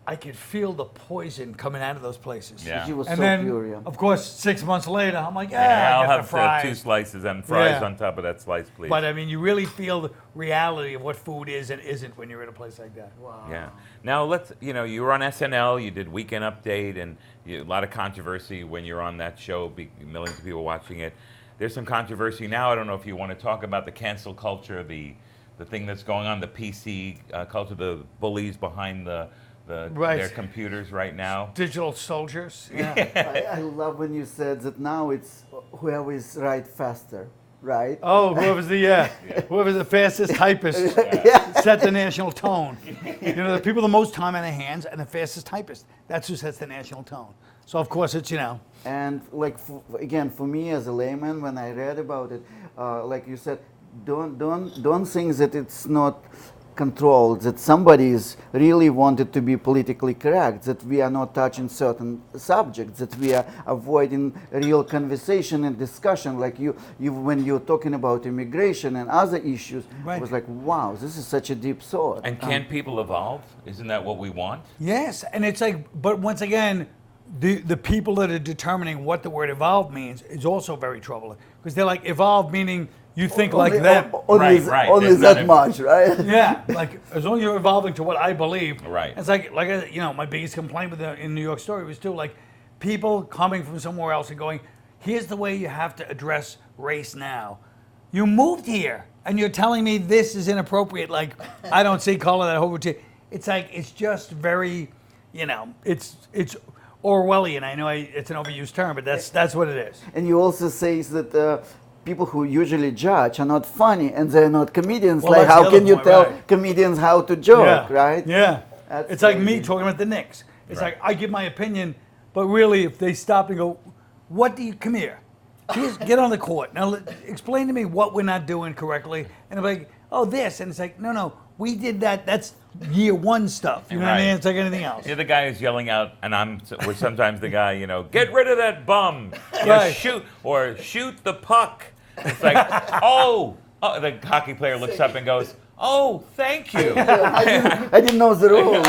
Speaker 2: I could feel the poison coming out of those places.
Speaker 1: Yeah.
Speaker 3: He was
Speaker 2: And
Speaker 3: so
Speaker 2: then,
Speaker 3: pure, yeah.
Speaker 2: of course, 6 months later, I'm like,
Speaker 1: Yeah,
Speaker 2: I
Speaker 1: I'll
Speaker 2: got
Speaker 1: have
Speaker 2: the fries.
Speaker 1: 2 slices and fries
Speaker 2: Yeah.
Speaker 1: on top of that slice, please.
Speaker 2: But I mean, you really feel the reality of what food is and isn't when you're in a place like that.
Speaker 3: Wow.
Speaker 1: Yeah. Now you were on SNL. You did Weekend Update, and a lot of controversy when you're on that show. Millions of people watching it. There's some controversy now. I don't know if you want to talk about the cancel culture, the thing that's going on, the PC culture, the bullies behind
Speaker 2: Right.
Speaker 1: their computers right now.
Speaker 2: Digital soldiers. Yeah.
Speaker 3: I love when you said that now it's whoever is right faster, right?
Speaker 2: Oh, whoever's the fastest typist set the national tone. The people with the most time on their hands and the fastest typist. That's who sets the national tone. So of course it's
Speaker 3: And like again, for me as a layman, when I read about it, like you said, don't think that it's not controlled, that somebody's really wanted to be politically correct, that we are not touching certain subjects, that we are avoiding real conversation and discussion. Like you when you're talking about immigration and other issues,
Speaker 2: Right.
Speaker 3: it was like, wow, this is such a deep thought.
Speaker 1: And can people evolve? Isn't that what we want?
Speaker 2: Yes, and it's like, but once again, the people that are determining what the word evolve means is also very troubling because they're like evolve meaning you think like them.
Speaker 3: Only,
Speaker 1: Right.
Speaker 3: only
Speaker 1: There's
Speaker 3: that
Speaker 1: not a-
Speaker 3: much, right?
Speaker 2: Yeah, like as long as you're evolving to what I believe.
Speaker 1: Right.
Speaker 2: It's like my biggest complaint with in New York Story was too like people coming from somewhere else and going, here's the way you have to address race now. You moved here and you're telling me this is inappropriate. Like I don't see color that whole routine. It's like it's just very, it's Orwellian. I know it's an overused term, but that's what it is.
Speaker 3: And you also say that people who usually judge are not funny and they're not comedians.
Speaker 2: Well,
Speaker 3: like,
Speaker 2: that's
Speaker 3: how
Speaker 2: the
Speaker 3: can
Speaker 2: other
Speaker 3: you
Speaker 2: point,
Speaker 3: tell
Speaker 2: right.
Speaker 3: comedians how to joke,
Speaker 2: Yeah.
Speaker 3: right?
Speaker 2: Yeah.
Speaker 3: That's
Speaker 2: It's like me
Speaker 3: crazy.
Speaker 2: talking about the Knicks. It's
Speaker 1: Right.
Speaker 2: like I give my opinion, but really, if they stop and go, "What do you come here? Get on the court now. Explain to me what we're not doing correctly." And I'm like, "Oh, this," and it's like, "No, we did that. That's year 1 stuff." You know what I mean?
Speaker 1: Right.
Speaker 2: It's like anything else.
Speaker 1: You're the guy who's yelling out, and we're sometimes the guy, get rid of that bum,
Speaker 2: Right.
Speaker 1: shoot the puck. It's like, oh, the hockey player looks up and goes, oh, thank you.
Speaker 3: I didn't know the rules.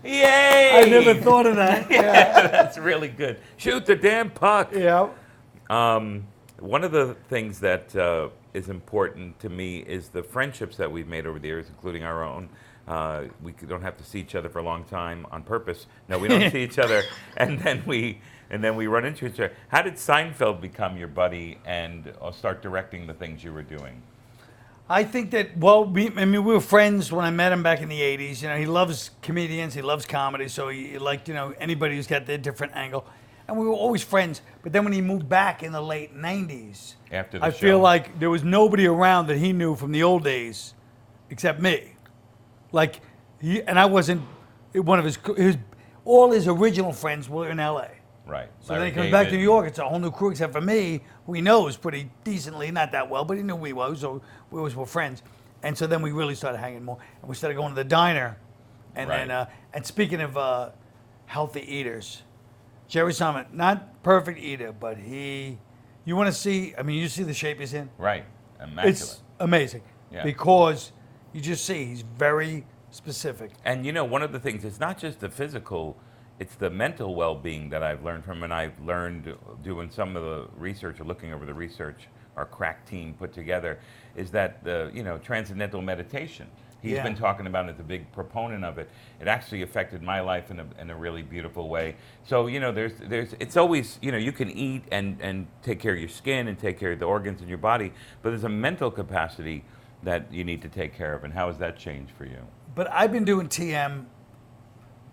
Speaker 1: Yay!
Speaker 2: I never thought of that.
Speaker 1: Yeah, that's really good. Shoot the damn puck.
Speaker 2: Yeah.
Speaker 1: One of the things that is important to me is the friendships that we've made over the years, including our own. Don't have to see each other for a long time on purpose. No, we don't see each other, and then we run into each other. How did Seinfeld become your buddy and start directing the things you were doing?
Speaker 2: I think that, well, we were friends when I met him back in the 80s. You know, he loves comedians, he loves comedy, so he liked, anybody who's got their different angle. And we were always friends. But then when he moved back in the late 90s,
Speaker 1: After the
Speaker 2: I
Speaker 1: show.
Speaker 2: feel like there was nobody around that he knew from the old days except me. Like, I wasn't one of all his original friends were in LA.
Speaker 1: Right.
Speaker 2: So then he comes back to New York. It's a whole new crew, except for me, who he knows pretty decently, not that well, but he knew we was, so we always were friends. And so then we really started hanging more, and we started going to the diner. And
Speaker 1: Right.
Speaker 2: then, and speaking of healthy eaters, Jerry Simon, not perfect eater, but you want to see? I mean, you see the shape he's in.
Speaker 1: Right. Immaculate.
Speaker 2: It's amazing
Speaker 1: Yeah.
Speaker 2: because you just see he's very specific.
Speaker 1: And one of the things, it's not just the physical, it's the mental well-being that I've learned from, and I've learned doing some of the research or looking over the research our crack team put together, is that the transcendental meditation. He's
Speaker 2: Yeah.
Speaker 1: been talking about it, a big proponent of it. It actually affected my life in a really beautiful way. So it's always you can eat and take care of your skin and take care of the organs in your body, but there's a mental capacity that you need to take care of. And how has that changed for you?
Speaker 2: But I've been doing TM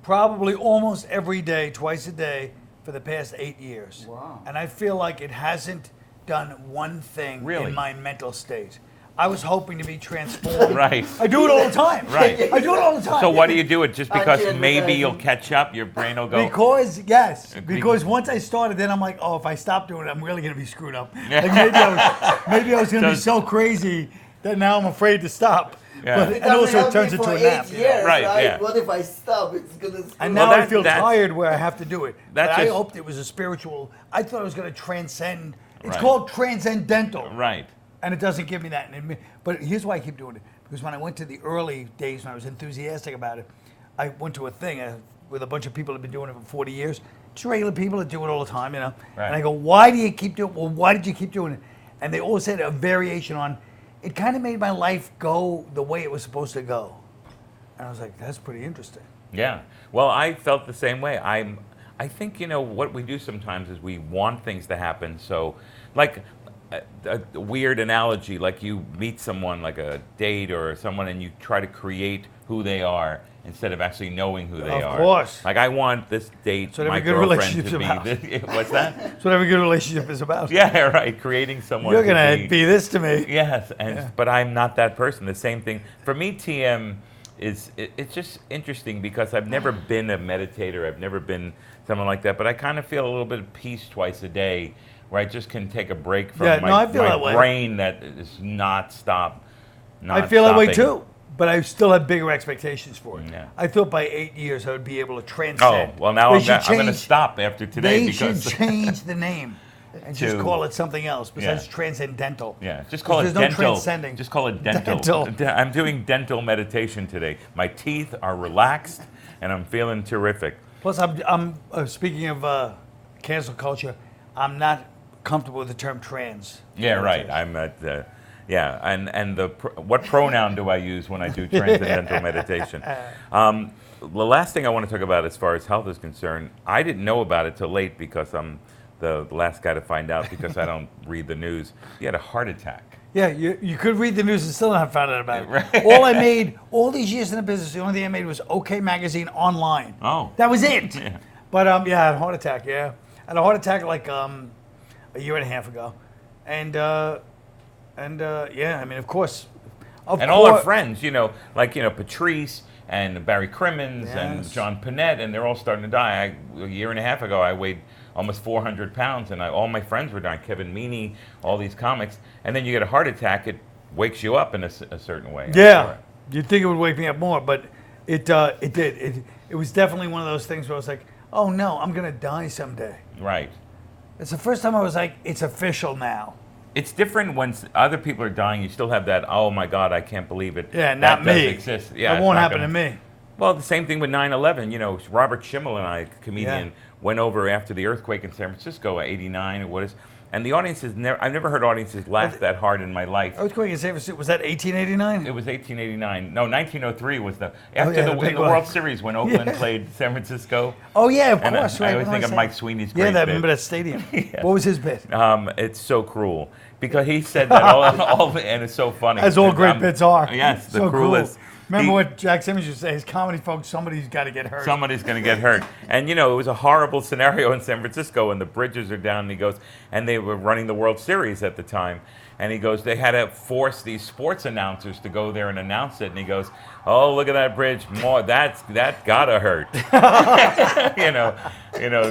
Speaker 2: probably almost every day, twice a day, for the past 8 years.
Speaker 3: Wow.
Speaker 2: And I feel like it hasn't done one thing
Speaker 1: Really?
Speaker 2: in my mental state. I was hoping to be transformed.
Speaker 1: Right.
Speaker 2: I do it all the time.
Speaker 1: Right.
Speaker 2: I do it all the time.
Speaker 1: So why do you do it? Just because
Speaker 3: can't
Speaker 1: maybe
Speaker 3: imagine.
Speaker 1: you'll catch up, your brain will go.
Speaker 2: Because once I started, then I'm like, oh, if I stop doing it, I'm really going to be screwed up. Like maybe I was going to be so crazy that now I'm afraid to stop.
Speaker 1: Yeah.
Speaker 2: But, and also it turns into a nap. you know?
Speaker 3: Years,
Speaker 1: Right, yeah.
Speaker 3: What if I stop? It's gonna.
Speaker 2: And
Speaker 1: Well,
Speaker 2: now I
Speaker 1: that-
Speaker 2: feel
Speaker 1: that's-
Speaker 2: tired where I have to do it.
Speaker 1: That's
Speaker 2: But I
Speaker 1: just-
Speaker 2: hoped it was a spiritual. I thought it was going to transcend. It's
Speaker 1: Right.
Speaker 2: called transcendental.
Speaker 1: Right.
Speaker 2: And it doesn't give me that. But here's why I keep doing it. Because when I went to the early days when I was enthusiastic about it, I went to a thing with a bunch of people that have been doing it for 40 years. Just regular people that do it all the time,
Speaker 1: Right.
Speaker 2: And I go, why do you keep doing it? Well, why did you keep doing it? And they all said a variation on, it kind of made my life go the way it was supposed to go. And I was like, that's pretty interesting.
Speaker 1: Yeah. Well, I felt the same way. I think what we do sometimes is we want things to happen. So, like a weird analogy, like you meet someone, like a date or someone, and you try to create who they are instead of actually knowing who they
Speaker 2: Of
Speaker 1: are.
Speaker 2: course.
Speaker 1: Like I want this date,
Speaker 2: So every
Speaker 1: my
Speaker 2: good
Speaker 1: girlfriend
Speaker 2: relationship's
Speaker 1: to be.
Speaker 2: about.
Speaker 1: What's that?
Speaker 2: That's what every good relationship is about.
Speaker 1: Yeah, right. Creating someone.
Speaker 2: You're
Speaker 1: to
Speaker 2: going to be this to me.
Speaker 1: Yes, but I'm not that person. The same thing for me. TM it's just interesting because I've never been a meditator. I've never been someone like that. But I kind of feel a little bit of peace twice a day, where I just can take a break from
Speaker 2: Yeah, no, I feel
Speaker 1: my
Speaker 2: that way.
Speaker 1: brain that is not stop.
Speaker 2: I feel that way
Speaker 1: stopping.
Speaker 2: too, but I still have bigger expectations for it.
Speaker 1: Yeah.
Speaker 2: I thought by 8 years I would be able to
Speaker 1: Oh
Speaker 2: transcend.
Speaker 1: well, now
Speaker 2: They
Speaker 1: I'm
Speaker 2: should
Speaker 1: going to
Speaker 2: change-
Speaker 1: stop after today
Speaker 2: They
Speaker 1: because
Speaker 2: should change the name and just
Speaker 1: To-
Speaker 2: call it something else besides
Speaker 1: Yeah.
Speaker 2: transcendental.
Speaker 1: yeah, just call it
Speaker 2: There's no
Speaker 1: dental.
Speaker 2: transcending.
Speaker 1: Just call it dental.
Speaker 2: Dental.
Speaker 1: I'm doing dental meditation today. My teeth are relaxed and I'm feeling terrific.
Speaker 2: Plus, I'm speaking of cancel culture, I'm not comfortable with the term trans.
Speaker 1: Yeah, right. I'm at the, yeah, and what pronoun do I use when I do transcendental meditation? The last thing I want to talk about as far as health is concerned, I didn't know about it till late because I'm the last guy to find out because I don't read the news. You had a heart attack.
Speaker 2: Yeah, you could read the news and still not found out about it.
Speaker 1: Right.
Speaker 2: All I made, all these years in the business, the only thing I made was OK Magazine online.
Speaker 1: Oh.
Speaker 2: That was it.
Speaker 1: Yeah.
Speaker 2: But yeah, I had a heart attack, yeah. I had a heart attack like a year and a half ago. And yeah, I mean, of course.
Speaker 1: And all our friends, like Patrice and Barry Crimmins and
Speaker 2: Yes.
Speaker 1: John Panette, and they're all starting to die. A year and a half ago, I weighed almost 400 pounds, and all my friends were dying. Kevin Meaney, all these comics, and then you get a heart attack. It wakes you up in a certain way. I'm
Speaker 2: Yeah,
Speaker 1: sure.
Speaker 2: you'd think it would wake me up more, but it did. It was definitely one of those things where I was like, oh no, I'm going to die someday.
Speaker 1: Right.
Speaker 2: It's the first time I was like, it's official now.
Speaker 1: It's different when other people are dying. You still have that, oh my God, I can't believe it.
Speaker 2: Yeah,
Speaker 1: That
Speaker 2: not
Speaker 1: does
Speaker 2: me.
Speaker 1: exist. Yeah,
Speaker 2: That
Speaker 1: it's
Speaker 2: won't
Speaker 1: not
Speaker 2: happen
Speaker 1: gonna-
Speaker 2: to me.
Speaker 1: Well, the same thing with 9/11. Robert Schimmel and I, comedian,
Speaker 2: Yeah.
Speaker 1: went over after the earthquake in San Francisco, '89. And the audiences I've never heard audiences laugh that hard in my life.
Speaker 2: I was going to say, was that 1889?
Speaker 1: It was 1889. No, 1903 was after
Speaker 2: the
Speaker 1: the
Speaker 2: big
Speaker 1: World
Speaker 2: one.
Speaker 1: Series when Oakland played San Francisco.
Speaker 2: Oh yeah, of
Speaker 1: And
Speaker 2: course.
Speaker 1: I
Speaker 2: Right.
Speaker 1: always
Speaker 2: What
Speaker 1: think
Speaker 2: am
Speaker 1: of
Speaker 2: I
Speaker 1: Mike
Speaker 2: saying?
Speaker 1: Sweeney's
Speaker 2: Yeah,
Speaker 1: great
Speaker 2: that
Speaker 1: bit.
Speaker 2: remember that stadium.
Speaker 1: Yes.
Speaker 2: What was his bit?
Speaker 1: It's so cruel because he said that and it's so funny.
Speaker 2: As all great
Speaker 1: Um,
Speaker 2: bits are.
Speaker 1: Yes, the
Speaker 2: So
Speaker 1: cruelest.
Speaker 2: Cool. Remember what Jack Simmons used to say? His comedy folks, somebody's got to get hurt.
Speaker 1: Somebody's going to get hurt. And, it was a horrible scenario in San Francisco, and the bridges are down, and he goes, and they were running the World Series at the time. And he goes, they had to force these sports announcers to go there and announce it. And he goes, oh, look at that bridge. That gotta hurt.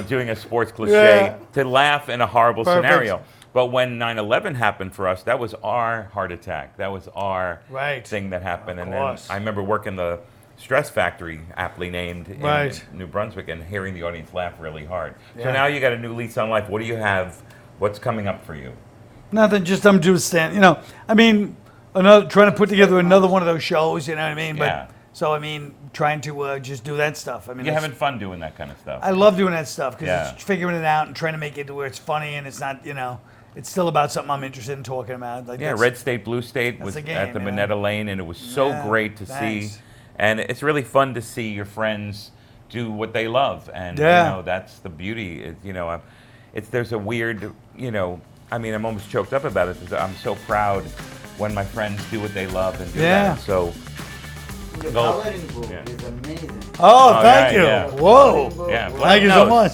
Speaker 1: Doing a sports cliche to laugh in a horrible
Speaker 2: Perfect.
Speaker 1: scenario. But when 9/11 happened for us, that was our heart attack. That was our
Speaker 2: Right.
Speaker 1: thing that happened.
Speaker 2: Of
Speaker 1: And then
Speaker 2: course.
Speaker 1: I remember working the Stress Factory, aptly named in
Speaker 2: Right.
Speaker 1: New Brunswick, and hearing the audience laugh really hard. So
Speaker 2: Yeah.
Speaker 1: now you got a new lease on life. What do you have? What's coming up for you?
Speaker 2: Nothing, just I'm doing stand. Trying to put together another one of those shows. You know what I mean?
Speaker 1: Yeah.
Speaker 2: Trying to just do that stuff.
Speaker 1: You're having fun doing that kind of stuff.
Speaker 2: I love doing that stuff because
Speaker 1: Yeah.
Speaker 2: it's figuring it out and trying to make it to where it's funny and it's not, it's still about something I'm interested in talking about. Like
Speaker 1: Yeah,
Speaker 2: that's-
Speaker 1: Red State, Blue State was
Speaker 2: the game,
Speaker 1: at the
Speaker 2: you know?
Speaker 1: Minetta Lane, and it was so
Speaker 2: Yeah,
Speaker 1: great to see.
Speaker 2: thanks.
Speaker 1: And it's really fun to see your friends do what they love, and
Speaker 2: Yeah.
Speaker 1: that's the beauty. There's a weird, I'm almost choked up about it because I'm so proud when my friends do what they love and do
Speaker 2: Yeah.
Speaker 1: that. So
Speaker 3: The
Speaker 1: Go.
Speaker 3: coloring book
Speaker 1: Yeah.
Speaker 3: is amazing.
Speaker 2: Oh,
Speaker 1: Oh,
Speaker 2: thank
Speaker 1: yeah,
Speaker 2: you.
Speaker 1: yeah.
Speaker 2: Whoa.
Speaker 1: yeah,
Speaker 2: Thank you so
Speaker 1: knows.
Speaker 2: much.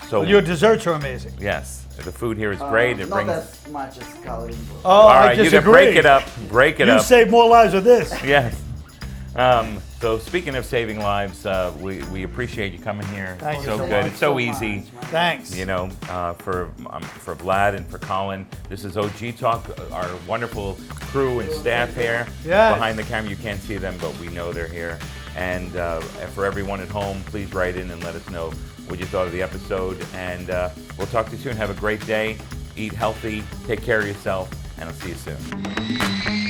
Speaker 1: So
Speaker 2: Your desserts are amazing.
Speaker 1: yes, the food here is great. It
Speaker 3: Not
Speaker 1: brings.
Speaker 3: as much as coloring book.
Speaker 2: Oh,
Speaker 1: All
Speaker 2: I
Speaker 1: right, you
Speaker 2: disagree.
Speaker 1: can break it up. Break it
Speaker 2: You
Speaker 1: up.
Speaker 2: save more lives with this.
Speaker 1: Yes. So speaking of saving lives, we appreciate you coming here.
Speaker 2: Thank
Speaker 1: It's
Speaker 2: you
Speaker 1: so
Speaker 2: so
Speaker 1: good.
Speaker 2: much.
Speaker 1: It's so easy.
Speaker 2: Thanks.
Speaker 1: For Vlad and for Colin. This is OG Talk, our wonderful crew and staff here.
Speaker 2: Yes.
Speaker 1: Behind the camera, you can't see them, but we know they're here. And for everyone at home, please write in and let us know what you thought of the episode. And we'll talk to you soon. Have a great day. Eat healthy. Take care of yourself. And I'll see you soon.